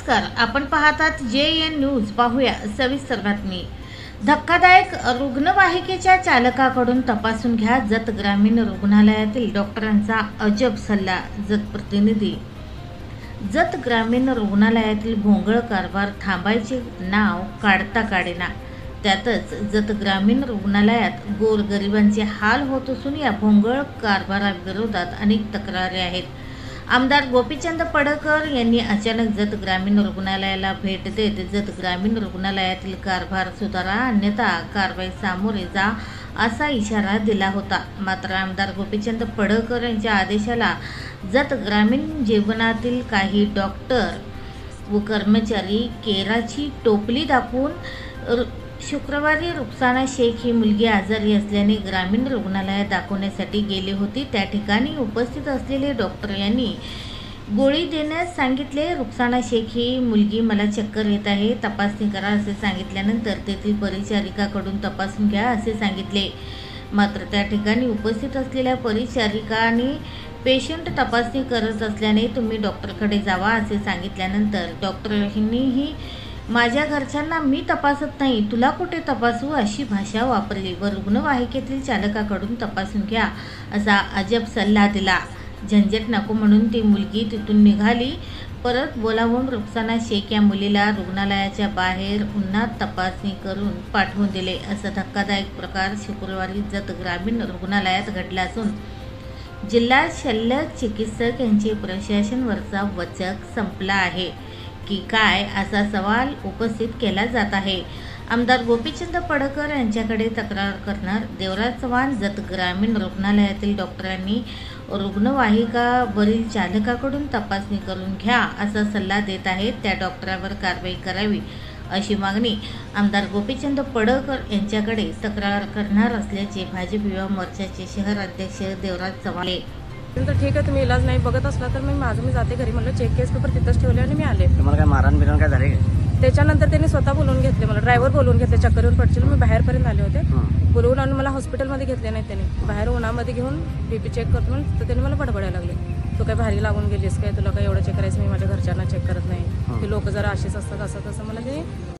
नमस्कार, आपण पाहतात JN न्यूज. पाहूया सविस्तर बातमी. धक्कादायक रुग्णवाहिकेच्या चालकाकडून तपासून घ्या. जत ग्रामीण रुग्णालयातील डॉक्टरांचा अजब सल्ला. जत प्रतिनिधी. जत ग्रामीण रुग्णालयातील भोंगळ कारभार थांबायचे नाव काढता काढेना. त्यातच जत ग्रामीण रुग्णालयात गोरगरिबांचे हाल होत असून या भोंगळ कारभाराविरोधात अनेक तक्रारी आहेत. आमदार गोपीचंद पडळकर यांनी अचानक जत ग्रामीण रुग्णालयाला भेट देत जत ग्रामीण रुग्णालयातील कारभार सुधारा, अन्यथा कारवाई सामोरे जा असा इशारा दिला होता. मात्र आमदार गोपीचंद पडळकर यांच्या आदेशाला जत ग्रामीण जीवनातील काही डॉक्टर व कर्मचारी केराची टोपली दाखवून शुक्रवारी रुखसाना शेख ही मुलगी आजारी असल्याने ग्रामीण रुग्णालयात दाखवण्यासाठी गेली होती. त्या ठिकाणी उपस्थित असलेले डॉक्टर यांनी गोळी देण्यास सांगितले. रुखसाना शेख ही मुलगी मला चक्कर येत आहे, तपासणी करा असे सांगितल्यानंतर तेथील परिचारिकाकडून तपासून घ्या असे सांगितले. मात्र त्या ठिकाणी उपस्थित असलेल्या परिचारिकांनी पेशंट तपासणी करत असल्याने तुम्ही डॉक्टरकडे जावा असे सांगितल्यानंतर डॉक्टरांनीही माझ्या घरच्यांना मी तपासत नाही, तुला कुठे तपासू अशी भाषा वापरली व रुग्णवाहिकेतील चालकाकडून तपासून घ्या असा अजब सल्ला दिला. झंझट नको म्हणून ती मुलगी तिथून निघाली. परत बोलावून रुखसाना शेख या मुलीला रुग्णालयाच्या बाहेर उन्हात तपासणी करून पाठवून दिले. असा धक्कादायक प्रकार शुक्रवारी जत ग्रामीण रुग्णालयात घडला असून जिल्हा शल्य चिकित्सक यांचे प्रशासनावरचा वचक संपला आहे की काय असा सवाल उपस्थित केला जात आहे. आमदार गोपीचंद पडळकर यांच्याकडे तक्रार करणार देवराज चव्हाण. जत ग्रामीण रुग्णालयातील डॉक्टरांनी रुग्णवाहिकावरील चालकाकडून तपासणी करून घ्या असा सल्ला देत आहेत. त्या डॉक्टरांवर कारवाई करावी अशी मागणी आमदार गोपीचंद पडळकर यांच्याकडे तक्रार करणार असल्याचे भाजप युवा मोर्चाचे शहर अध्यक्ष देवराज चव्हाण. तर ठीक आहे, तुम्ही इलाज नाही बघत असला तर मी जाते घरी. म्हणलं चेक केस पेपर तिथंच ठेवले आणि मी आले. तुम्हाला काय मारण बिरण काय झाले? त्याच्यानंतर त्यांनी स्वतः बोलवून घेतले, मला ड्रायव्हर बोलवून घेतले. चक्करवर पडशील मी बाहेरपर्यंत आले होते. बोलवून आणून मला हॉस्पिटलमध्ये घेतले नाही त्यांनी. बाहेर उन्हामध्ये घेऊन BP चेक करतो म्हणून तर त्यांनी मला बडबडायला लागले, तू काय भारी लागून गेलीस काय, तुला काय एवढं चेक करायचं, मी माझ्या घरच्यांना चेक करत नाही, ते लोक जरा असेच असतात असं तसं मला ते